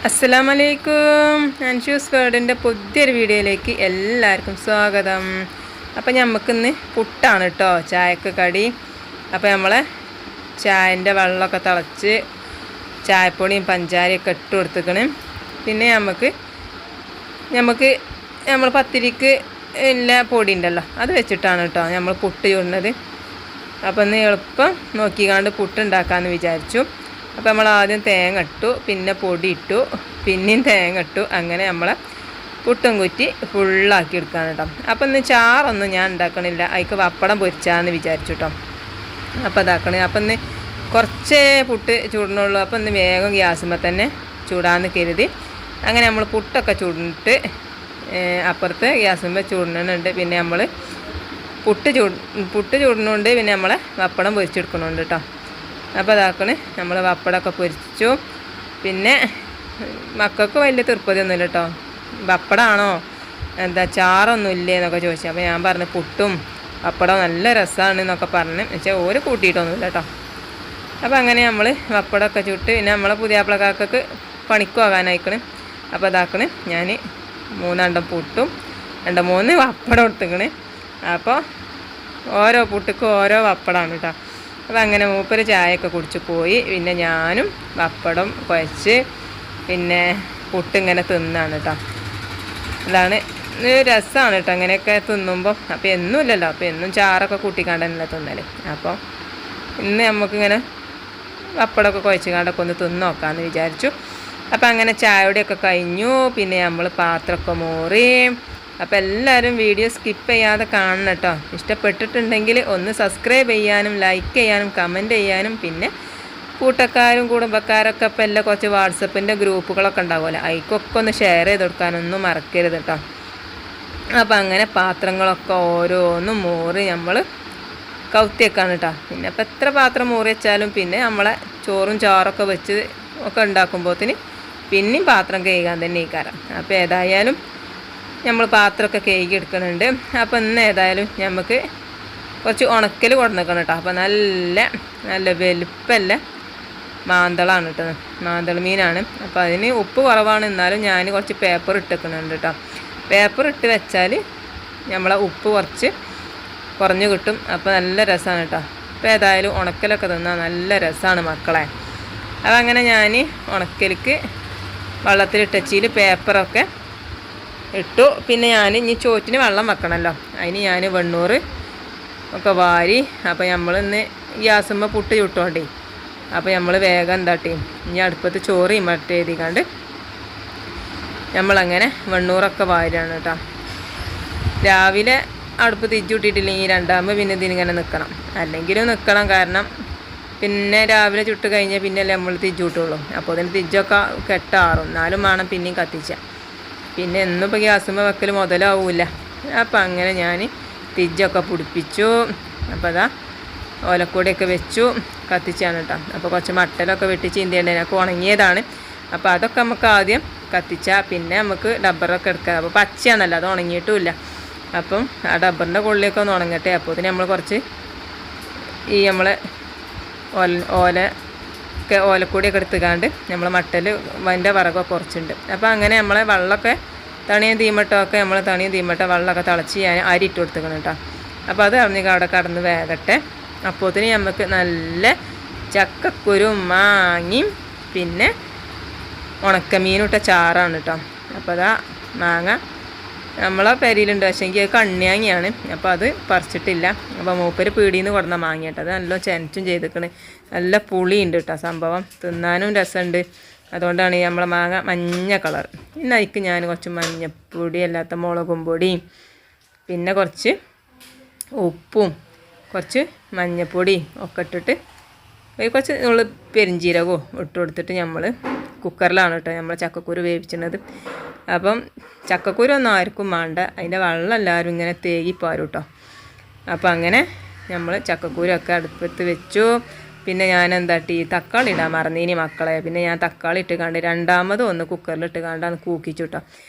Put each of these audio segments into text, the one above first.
അസ്സലാമലൈക്കും. അൻഷൂസ് വേർഡിൻ്റെ പുതിയൊരു വീഡിയോയിലേക്ക് എല്ലാവർക്കും സ്വാഗതം. അപ്പം നമുക്കിന്ന് പുട്ടാണ് കേട്ടോ ചായക്ക് കടി. അപ്പോൾ നമ്മളെ ചായൻ്റെ വെള്ളമൊക്കെ തിളച്ച് ചായപ്പൊടിയും പഞ്ചാരയൊക്കെ ഇട്ട് കൊടുത്തേക്കണ്. പിന്നെ നമ്മൾ പത്തിരിക്ക് എല്ലാ പൊടി ഉണ്ടല്ലോ അത് വെച്ചിട്ടാണ് കേട്ടോ നമ്മൾ പുട്ട് ചൂടുന്നത്. അപ്പം ഇന്ന് എളുപ്പം നോക്കിക്കാണ്ട് പുട്ടുണ്ടാക്കാമെന്ന് വിചാരിച്ചു. അപ്പോൾ നമ്മൾ ആദ്യം തേങ്ങ ഇട്ടു, പിന്നെ പൊടി ഇട്ടു, പിന്നെയും തേങ്ങ ഇട്ടു. അങ്ങനെ നമ്മളെ പുട്ടും കുറ്റി ഫുള്ളാക്കി എടുക്കാണ് കേട്ടോ. അപ്പം ഇന്ന് ചാറൊന്നും ഞാൻ ഉണ്ടാക്കണില്ല, അതിക്ക് പപ്പടം പൊരിച്ചാന്ന് വിചാരിച്ചു കേട്ടോ. അപ്പോൾ അതാക്കണേ. അപ്പം ഇന്ന് കുറച്ചേ പുട്ട് ചൂടണുള്ളൂ. അപ്പം ഇന്ന് വേഗം ഗ്യാസുമ്പോൾ തന്നെ ചൂടാന്ന് കരുതി അങ്ങനെ നമ്മൾ പുട്ടൊക്കെ ചൂടിട്ട് അപ്പുറത്ത് ഗ്യാസുമ്പോൾ ചൂടുന്നുണ്ട്. പിന്നെ നമ്മൾ പുട്ട് ചൂടുന്നുണ്ട്. പിന്നെ നമ്മളെ പപ്പടം പൊരിച്ചെടുക്കണുണ്ട് കേട്ടോ. അപ്പോൾ അതാക്കണ് നമ്മൾ പപ്പടമൊക്കെ പൊരിച്ചു. പിന്നെ മക്കൾക്ക് വലിയ തൃപ്തിയൊന്നുമില്ല കേട്ടോ. പപ്പടമാണോ എന്താ ചാറൊന്നും ഇല്ലേ എന്നൊക്കെ ചോദിച്ചു. അപ്പോൾ ഞാൻ പറഞ്ഞു പുട്ടും പപ്പടം നല്ല രസമാണ് എന്നൊക്കെ പറഞ്ഞ് വെച്ചാൽ ഓര് കൂട്ടിയിട്ടൊന്നുമില്ല കേട്ടോ. അപ്പോൾ അങ്ങനെ നമ്മൾ പപ്പടമൊക്കെ ചുട്ട് പിന്നെ നമ്മളെ പുതിയാപ്പിളക്കാർക്ക് പണിക്ക് പോകാനായിക്കണ്. അപ്പോൾ അതാക്കണ് ഞാൻ 3 അണ്ടം പുട്ടും 2-3 പപ്പടം എടുത്തുക്കണ്. അപ്പോൾ ഓരോ പുട്ടുക്കും ഓരോ പപ്പടമാണ് കേട്ടോ. അപ്പോൾ അങ്ങനെ മൂപ്പര് ചായയൊക്കെ കുടിച്ച് പോയി. പിന്നെ ഞാനും പപ്പടം കുഴച്ച് പിന്നെ പുട്ടിങ്ങനെ തിന്നാണ് കേട്ടോ. അതാണ് രസമാണ് കേട്ടോ അങ്ങനെയൊക്കെ തിന്നുമ്പോൾ. അപ്പോൾ എന്നും ഇല്ലല്ലോ, അപ്പോൾ എന്നും ചാറൊക്കെ കൂട്ടിക്കാണ്ടല്ല തിന്നല്. അപ്പോൾ ഇന്ന് നമുക്കിങ്ങനെ പപ്പടമൊക്കെ കുഴച്ച് കാണ്ടൊക്കെ ഒന്ന് തിന്ന് നോക്കാമെന്ന് വിചാരിച്ചു. അപ്പോൾ അങ്ങനെ ചായയുടെയൊക്കെ കഴിഞ്ഞു. പിന്നെ നമ്മൾ പാത്രമൊക്കെ മോറി. അപ്പോൾ എല്ലാവരും വീഡിയോ സ്കിപ്പ് ചെയ്യാതെ കാണണം കേട്ടോ. ഇഷ്ടപ്പെട്ടിട്ടുണ്ടെങ്കിൽ ഒന്ന് സബ്സ്ക്രൈബ് ചെയ്യാനും ലൈക്ക് ചെയ്യാനും കമൻറ്റ് ചെയ്യാനും പിന്നെ കൂട്ടക്കാരും കുടുംബക്കാരൊക്കെ ഇപ്പോൾ എല്ലാം കുറച്ച് വാട്സപ്പിൻ്റെ ഗ്രൂപ്പുകളൊക്കെ ഉണ്ടാവുമല്ലോ, അതിക്കൊക്കെ ഒന്ന് ഷെയർ ചെയ്ത് കൊടുക്കാനൊന്നും മറക്കരുത് കേട്ടോ. അപ്പോൾ അങ്ങനെ പാത്രങ്ങളൊക്കെ ഓരോന്നും മോറി നമ്മൾ കൗത്തിയൊക്കെയാണ് കേട്ടോ. പിന്നെ അപ്പോൾ എത്ര പാത്രം മോറി വെച്ചാലും പിന്നെ നമ്മളെ ചോറും ചാറൊക്കെ വെച്ച് ഒക്കെ ഉണ്ടാക്കുമ്പോഴത്തേന് പിന്നെയും പാത്രം കഴുകാൻ തന്നെ ഈ കാരം. അപ്പോൾ ഏതായാലും നമ്മൾ പാത്രമൊക്കെ കഴുകി എടുക്കുന്നുണ്ട്. അപ്പോൾ ഇന്ന് ഏതായാലും നമുക്ക് കുറച്ച് ഉണക്കൽ കൊടുക്കണം കേട്ടോ. അപ്പോൾ നല്ല വലുപ്പമല്ല മാന്തളാണ് കേട്ടോ, മാന്തൾ മീനാണ്. അപ്പോൾ അതിന് ഉപ്പ് കുറവാണ്, എന്നാലും ഞാൻ കുറച്ച് പേപ്പർ ഇട്ടിരിക്കുന്നുണ്ട് കേട്ടോ. പേപ്പർ ഇട്ട് വെച്ചാൽ നമ്മളെ ഉപ്പ് കുറച്ച് കുറഞ്ഞു കിട്ടും. അപ്പോൾ നല്ല രസമാണ് കേട്ടോ. അപ്പോൾ ഏതായാലും ഉണക്കലൊക്കെ തിന്നാൽ നല്ല രസമാണ് മക്കളെ. അപ്പോൾ അങ്ങനെ ഞാൻ ഉണക്കലിക്ക് വെള്ളത്തിലിട്ടച്ചിൽ പേപ്പറൊക്കെ ഇട്ടു. പിന്നെ ഞാൻ ഇനി ചോറ്റിന് വെള്ളം വെക്കണമല്ലോ, അതിന് ഞാൻ വെണ്ണൂറ് ഒക്കെ വാരി. അപ്പോൾ നമ്മളിന്ന് ഗ്യാസുമ്പോൾ പുട്ട് ചുട്ടോണ്ടേ, അപ്പോൾ നമ്മൾ വേഗം എന്താട്ടി ഇനി അടുപ്പത്ത് ചോറ് മറ്റേ എഴുതിക്കാണ്ട് നമ്മളങ്ങനെ വെണ്ണൂറൊക്കെ വാരിയാണ് കേട്ടോ. രാവിലെ അടുപ്പ് തിരിച്ചുവിട്ടിട്ടില്ലെങ്കിൽ രണ്ടാകുമ്പോൾ പിന്നെ ഇതിനിങ്ങനെ നിൽക്കണം, അല്ലെങ്കിലും നിൽക്കണം. കാരണം പിന്നെ രാവിലെ ചുട്ട് കഴിഞ്ഞാൽ പിന്നെയല്ലേ നമ്മൾ തിരിച്ചുവിട്ടുള്ളൂ. അപ്പോൾ അതിന് തിരിച്ചൊക്കെ കെട്ടാറും, എന്നാലും വേണം പിന്നെയും കത്തിച്ചാൽ. പിന്നെ എന്നിപ്പോൾ ഗ്യാസുമ്പോൾ വെക്കൽ മുതലാവില്ല. അപ്പോൾ അങ്ങനെ ഞാൻ തിരിച്ചൊക്കെ പിടിപ്പിച്ചു. അപ്പോൾ അതാ ഓലക്കൂടിയൊക്കെ വെച്ചു കത്തിച്ചാണ് കേട്ടോ. അപ്പോൾ കുറച്ച് മട്ടലൊക്കെ വെട്ടി ചീന്തേണ്ടതിന് ഒക്കെ ഉണങ്ങിയതാണ്. അപ്പോൾ അതൊക്കെ നമുക്ക് ആദ്യം കത്തിച്ചാൽ പിന്നെ നമുക്ക് ഡബ്ബറൊക്കെ എടുക്കാം. അപ്പോൾ പച്ചയാണല്ലോ, അത് ഉണങ്ങിയിട്ടുമില്ല. അപ്പം ആ ഡബ്ബറിൻ്റെ കൊള്ളിയൊക്കെ ഒന്ന് ഉണങ്ങട്ടെ. അപ്പോൾ ഇതിന് നമ്മൾ കുറച്ച് ഈ നമ്മളെ ഓലക്കൂടിയൊക്കെ എടുത്തുകാണ്ട് നമ്മൾ മട്ടൽ അതിൻ്റെ വിറകൊക്കെ കുറച്ചുണ്ട്. അപ്പോൾ അങ്ങനെ നമ്മളെ വെള്ളമൊക്കെ തണിയും തീമട്ടമൊക്കെ നമ്മൾ തണിയും തീമട്ട വെള്ളമൊക്കെ തിളച്ച് ഞാൻ അരി ഇട്ട് കൊടുത്തേക്കണം കേട്ടോ. അപ്പോൾ അത് അറിഞ്ഞ് അവിടെ കടന്ന് വേകട്ടെ. അപ്പോഴത്തേന് നമുക്ക് നല്ല ചക്കക്കുരും മാങ്ങയും പിന്നെ ഉണക്കമീനിട്ട ചാറാണ് കേട്ടോ. അപ്പോൾ അതാ മാങ്ങ നമ്മളെ പെരിയിലുണ്ട്, പക്ഷേങ്കിൽ അത് കണ്ണിയാങ്ങിയാണ്. അപ്പോൾ അത് പറിച്ചിട്ടില്ല. അപ്പോൾ മൂപ്പര് പീടിയിൽ നിന്ന് കൊടുന്ന മാങ്ങ കേട്ടോ. അത് നല്ല ചെനച്ചും ചെയ്തിക്കണ്, നല്ല പുളിയുണ്ട് കേട്ടോ. സംഭവം തിന്നാനും രസമുണ്ട്. അതുകൊണ്ടാണ് ഈ നമ്മളെ മാങ്ങ മഞ്ഞ കളർ. പിന്നെ അതിക്ക് ഞാൻ കുറച്ച് മഞ്ഞപ്പൊടി അല്ലാത്ത മുളകും പൊടിയും പിന്നെ കുറച്ച് ഉപ്പും കുറച്ച് മഞ്ഞപ്പൊടിയും ഒക്കെ ഇട്ടിട്ട് കുറച്ച് നമ്മൾ പെരിഞ്ചീരകവും ഇട്ട് കൊടുത്തിട്ട് നമ്മൾ കുക്കറിലാണ് കേട്ടോ നമ്മൾ ചക്കക്കുരു വേവിച്ചിരുന്നത്. അപ്പം ചക്കക്കുരു ഒന്നും ആർക്കും വേണ്ട, അതിൻ്റെ വെള്ളം എല്ലാവരും ഇങ്ങനെ തേകിപ്പാരും കേട്ടോ. അപ്പോൾ അങ്ങനെ നമ്മൾ ചക്കക്കുരൊക്കെ അടുപ്പത്ത് വെച്ചു. പിന്നെ ഞാൻ എന്താട്ടി തക്കാളി ഇടാൻ മറന്നീനി മക്കളെ. പിന്നെ ഞാൻ തക്കാളി ഇട്ട് കണ്ട് രണ്ടാമതും ഒന്ന് കുക്കറിലിട്ട് കണ്ടാണ് കൂക്കിച്ചു കേട്ടോ.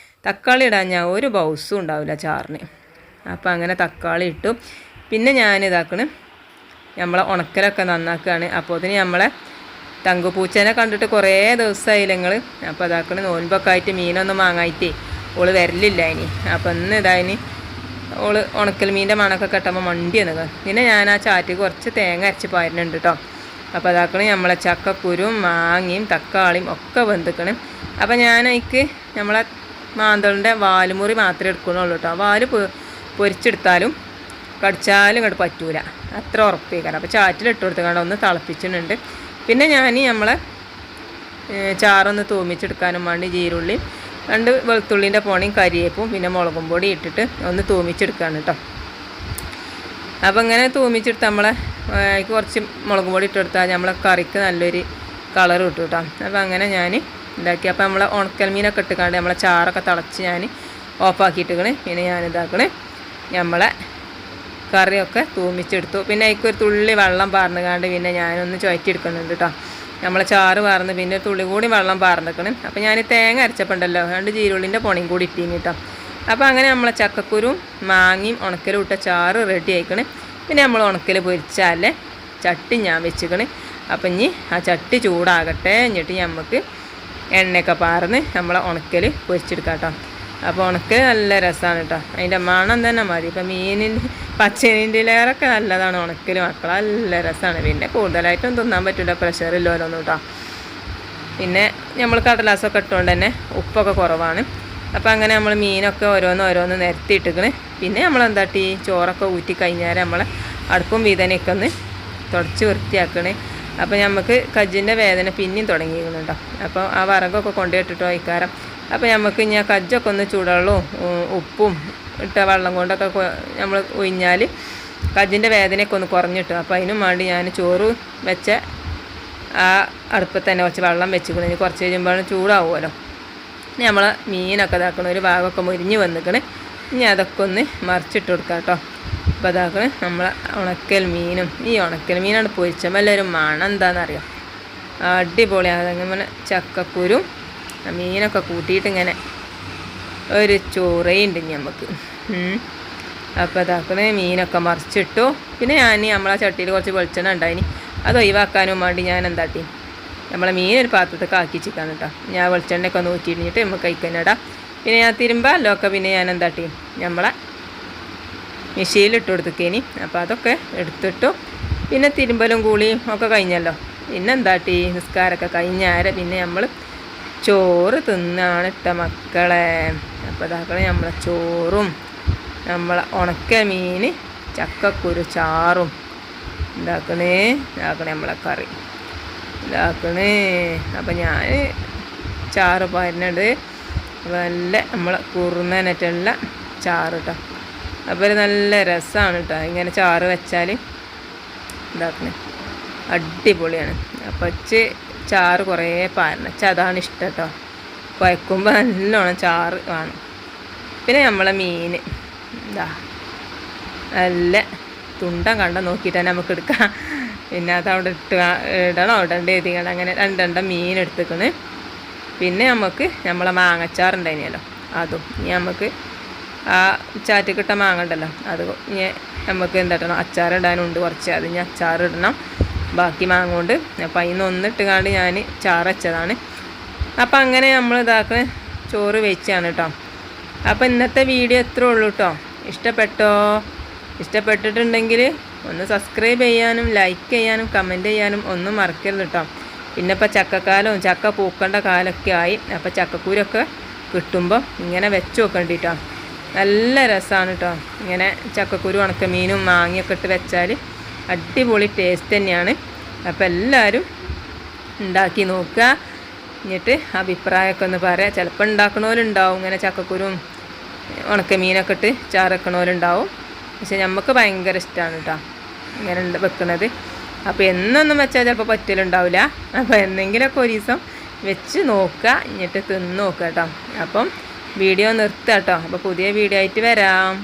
തക്കാളി ഇടാൻ ഞാൻ ഒരു ബൗസും ഉണ്ടാവില്ല ചാറിന്. അപ്പോൾ അങ്ങനെ തക്കാളി ഇട്ടു. പിന്നെ ഞാൻ ഇതാക്കണ് നമ്മളെ ഉണക്കലൊക്കെ നന്നാക്കുകയാണ്. അപ്പോൾ അതിന് നമ്മളെ തങ്കുപൂച്ചേനെ കണ്ടിട്ട് കുറേ ദിവസമായില്ല നിങ്ങൾ. അപ്പോൾ അതാക്കണ നോൻപൊക്കെ ആയിട്ട് മീനൊന്നും വാങ്ങായിട്ടേ ഓള് വരലില്ല ഇനി. അപ്പം ഇന്ന് ഇതായിന് ഓള് ഉണക്കൽ മീൻ്റെ മണമൊക്കെ കെട്ടുമ്പോൾ മണ്ടി എന്നൊക്കെ. പിന്നെ ഞാൻ ആ ചാറ്റ് കുറച്ച് തേങ്ങ അരച്ച് പാരുന്നുണ്ട് കേട്ടോ. അപ്പോൾ അതാക്കണ നമ്മളെ ചക്കക്കുരും മാങ്ങയും തക്കാളിയും ഒക്കെ വെന്തിക്കണം. അപ്പം ഞാനതിക്ക് നമ്മളെ മാന്തളിൻ്റെ വാലുമുറി മാത്രമേ എടുക്കണുള്ളൂ കേട്ടോ. വാല് പൊരിച്ചെടുത്താലും കടിച്ചാലും ഇങ്ങോട്ട് പറ്റൂല, അത്ര ഉറപ്പിക്കണം. അപ്പോൾ ചാറ്റിലിട്ട് കൊടുത്തുകൊണ്ട് ഒന്ന് തിളപ്പിച്ചിട്ടുണ്ട്. പിന്നെ ഞാൻ നമ്മളെ ചാറൊന്ന് തൂമിച്ചെടുക്കാനും വേണ്ടി ജീരുള്ളി 2 വെളുത്തുള്ളിൻ്റെ പോണയും കരിയേപ്പും പിന്നെ മുളകും പൊടി ഇട്ടിട്ട് ഒന്ന് തൂമിച്ചെടുക്കുകയാണ് കേട്ടോ. അപ്പോൾ ഇങ്ങനെ തൂമിച്ചെടുത്ത് നമ്മളെ കുറച്ച് മുളകും പൊടി ഇട്ടെടുത്താൽ നമ്മളെ കറിക്ക് നല്ലൊരു കളർ കിട്ടും കേട്ടോ. അപ്പോൾ അങ്ങനെ ഞാൻ ഉണ്ടാക്കി. അപ്പോൾ നമ്മളെ ഉണക്കൽ മീനൊക്കെ ഇട്ടുകൊണ്ട് നമ്മളെ ചാറൊക്കെ തിളച്ച് ഞാൻ ഓഫാക്കിയിട്ടിക്കണേ. പിന്നെ ഞാനിതാക്കണേ നമ്മളെ കറിയൊക്കെ തൂമിച്ചെടുത്തു. പിന്നെ അതിക്കൊരു തുള്ളി വെള്ളം പാർന്നുകാണ്ട് പിന്നെ ഞാനൊന്ന് ചുവറ്റിയെടുക്കുന്നുണ്ട് കേട്ടോ. നമ്മളെ ചാറ് പാർന്ന് പിന്നെ ഒരു തുള്ളി കൂടി വെള്ളം പാർന്നിക്കണം. അപ്പോൾ ഞാൻ തേങ്ങ അരച്ചപ്പോൾ ഉണ്ടല്ലോ 2 ജീരുള്ളിൻ്റെ പൊണിയും കൂടി ഇട്ടീനി കേട്ടോ. അപ്പോൾ അങ്ങനെ നമ്മളെ ചക്കക്കുരും മാങ്ങയും ഉണക്കലും ഇട്ട ചാറ് റെഡി ആയിക്കണ്. പിന്നെ നമ്മൾ ഉണക്കൽ പൊരിച്ചാലേ ചട്ടി ഞാൻ വെച്ചിക്കണ്. അപ്പം ഇനി ആ ചട്ടി ചൂടാകട്ടെ, എന്നിട്ട് നമുക്ക് എണ്ണയൊക്കെ പാർന്ന് നമ്മളെ ഉണക്കൽ പൊരിച്ചെടുക്കാം കേട്ടോ. അപ്പോൾ ഉണക്കൽ നല്ല രസമാണ് കേട്ടോ. അതിൻ്റെ മണം തന്നെ മതി. ഇപ്പം മീനിൻ്റെ പച്ചമീനിൻ്റെലേറൊക്കെ നല്ലതാണ് ഉണക്കൽ മക്കൾ, നല്ല രസമാണ്. പിന്നെ കൂടുതലായിട്ടും തിന്നാൻ പറ്റില്ല, പ്രഷറില്ലോലൊന്നും കേട്ടോ. പിന്നെ നമ്മൾ കടലാസൊക്കെ ഇട്ടുകൊണ്ട് തന്നെ ഉപ്പൊക്കെ കുറവാണ്. അപ്പോൾ അങ്ങനെ നമ്മൾ മീനൊക്കെ ഓരോന്ന് നിരത്തിയിട്ടിക്കണ്. പിന്നെ നമ്മളെന്താട്ടി ചോറൊക്കെ ഊറ്റി കഴിഞ്ഞാൽ നമ്മളെ അടുപ്പും വീതനയൊക്കെ ഒന്ന് തുടച്ച് വൃത്തിയാക്കണേ. അപ്പോൾ നമുക്ക് കജ്ജിൻ്റെ വേദന പിന്നെയും തുടങ്ങിയിരുന്നുണ്ടോ. അപ്പോൾ ആ വറകൊക്കെ കൊണ്ടുപോയിട്ടിട്ടോ ഇക്കാരം. അപ്പോൾ നമുക്ക് ഇനി ആ കജ്ജൊക്കെ ഒന്ന് ചൂടുവെള്ളവും ഉപ്പും ഇട്ട വെള്ളം കൊണ്ടൊക്കെ നമ്മൾ ഒഴിഞ്ഞാൽ കജ്ജിൻ്റെ വേദനയൊക്കെ ഒന്ന് കുറഞ്ഞിട്ടും. അപ്പോൾ അതിനും വേണ്ടി ഞാൻ ചോറ് വെച്ച ആ അടുപ്പത്ത് തന്നെ കുറച്ച് വെള്ളം വെച്ചിക്കണേ. കുറച്ച് കഴിയുമ്പോൾ ചൂടാവുമല്ലോ. ഇനി നമ്മൾ മീനൊക്കെ ഇതാക്കണ ഒരു ഭാഗമൊക്കെ മുരിഞ്ഞ് വന്നിക്കണേ. ഇനി അതൊക്കെ ഒന്ന് മറിച്ചിട്ട് കൊടുക്കാം കേട്ടോ. അപ്പോൾ അതാക്കണേ നമ്മളെ ഉണക്കൽ മീനും. ഈ ഉണക്കൽ മീനാണ് പൊരിച്ചപ്പോൾ എല്ലാവരും മണം എന്താണെന്നറിയാം, അടിപൊളിയാണ്. അതങ്ങനെ ചക്കക്കുരും മീനൊക്കെ കൂട്ടിയിട്ട് ഇങ്ങനെ ഒരു ചോറയുണ്ട് ഇനി നമുക്ക്. അപ്പോൾ അതാക്കണേ മീനൊക്കെ മറിച്ചിട്ടു. പിന്നെ ഞാൻ നമ്മളെ ചട്ടിയിൽ കുറച്ച് വെളിച്ചെണ്ണ ഉണ്ടായിനി, അത് ഒഴിവാക്കാനും വേണ്ടി ഞാൻ എന്താട്ടി നമ്മളെ മീനൊരു പാത്രത്തൊക്കെ ആക്കി ചിക്കാണ് കേട്ടോ. ഞാൻ വെളിച്ചെണ്ണയൊക്കെ ഒന്ന് ഊറ്റിയിട്ട് നമുക്ക് കഴിക്കാനിടാം. പിന്നെ ഞാൻ തിരുമ്പാലൊക്കെ പിന്നെ ഞാൻ എന്താട്ടി നമ്മളെ മെഷീനിലിട്ട് കൊടുത്തേക്കേനി. അപ്പോൾ അതൊക്കെ എടുത്തിട്ടു. പിന്നെ തിരുമ്പലും കൂളിയും ഒക്കെ കഴിഞ്ഞല്ലോ. പിന്നെ എന്താട്ടി നിസ്കാരമൊക്കെ കഴിഞ്ഞാരെ പിന്നെ നമ്മൾ ചോറ് തിന്നാണ് ഇട്ട മക്കളെ. അപ്പോൾ ഇതാക്കണേ നമ്മളെ ചോറും നമ്മളെ ഉണക്ക മീൻ ചക്കക്കുരു ചാറും ഇതാക്കണേ നമ്മളെ കറി ഇതാക്കണേ. അപ്പം ഞാൻ ചാറ് പാരുന്നുണ്ട്, നല്ല നമ്മളെ കുറുന്നനായിട്ടുള്ള ചാറ് കേട്ടോ. അപ്പോൾ ഒരു നല്ല രസമാണ് കേട്ടോ ഇങ്ങനെ ചാറ് വെച്ചാൽ. ഇതാക്കണേ അടിപൊളിയാണ്. അപ്പം ചാറ് കുറേ പാരണം, അതാണ് ഇഷ്ടം കേട്ടോ. കുഴക്കുമ്പോൾ നല്ലോണം ചാറ് വേണം. പിന്നെ നമ്മളെ മീൻ എന്താ നല്ല തുണ്ടം കണ്ട നോക്കിയിട്ട് തന്നെ നമുക്ക് എടുക്കാം. പിന്നെ അതവിടെ ഇടേണ്ടി എഴുതിക്കണം. അങ്ങനെ 2 മീൻ എടുത്തേക്കണ്. പിന്നെ നമുക്ക് നമ്മളെ മാങ്ങച്ചാറുണ്ടായിനല്ലോ അതും. ഇനി നമുക്ക് ആ ചാറ്റിക്കിട്ട മാങ്ങ ഉണ്ടല്ലോ അത് ഇനി നമുക്ക് എന്താട്ടണം അച്ചാറിടാനുണ്ട് കുറച്ച്. അത് ഇനി അച്ചാറിടണം ബാക്കി മാങ്ങ കൊണ്ട്. അപ്പം അതിൽ നിന്ന് ഒന്നിട്ടുകാണ്ട് ഞാൻ ചാറ് വെച്ചതാണ്. അപ്പം അങ്ങനെ നമ്മൾ ഇതാക്കുന്ന ചോറ് വെച്ചാണ് കേട്ടോ. അപ്പം ഇന്നത്തെ വീഡിയോ ഇത്രേ ഉള്ളൂ കേട്ടോ. ഇഷ്ടപ്പെട്ടിട്ടുണ്ടെങ്കിൽ ഒന്ന് സബ്സ്ക്രൈബ് ചെയ്യാനും ലൈക്ക് ചെയ്യാനും കമൻറ്റ് ചെയ്യാനും ഒന്നും മറക്കരുത് കേട്ടോ. പിന്നെ ഇപ്പോൾ ചക്കക്കാലവും ചക്ക പൂക്കേണ്ട കാലമൊക്കെ ആയി. അപ്പോൾ ചക്കക്കൂരൊക്കെ കിട്ടുമ്പോൾ ഇങ്ങനെ വെച്ച് നോക്കണ്ടിട്ടോ, നല്ല രസമാണ് കേട്ടോ. ഇങ്ങനെ ചക്കക്കുരു ഉണക്കമീനും മാങ്ങയൊക്കെ ഇട്ട് വെച്ചാൽ അടിപൊളി ടേസ്റ്റ് തന്നെയാണ്. അപ്പോൾ എല്ലാവരും ഉണ്ടാക്കി നോക്കുക, എന്നിട്ട് അഭിപ്രായമൊക്കെ ഒന്ന് പറയാം. ചിലപ്പോൾ ഉണ്ടാക്കണവരുണ്ടാവും ഇങ്ങനെ ചക്കക്കുരും ഉണക്കമീനൊക്കെ ഇട്ട് ചാറക്കണവരുണ്ടാവും. പക്ഷെ നമുക്ക് ഭയങ്കര ഇഷ്ടമാണ് കേട്ടോ ഇങ്ങനെ വെക്കുന്നത്. അപ്പോൾ എന്നൊന്നും വെച്ചാൽ ചിലപ്പോൾ പറ്റലുണ്ടാവില്ല. അപ്പോൾ എന്തെങ്കിലുമൊക്കെ ഒരു ദിവസം വെച്ച് നോക്കുക, എന്നിട്ട് തിന്ന് നോക്കുക കേട്ടോ. അപ്പം വീഡിയോ നിർത്തുക കേട്ടോ. അപ്പോൾ പുതിയ വീഡിയോ ആയിട്ട് വരാം.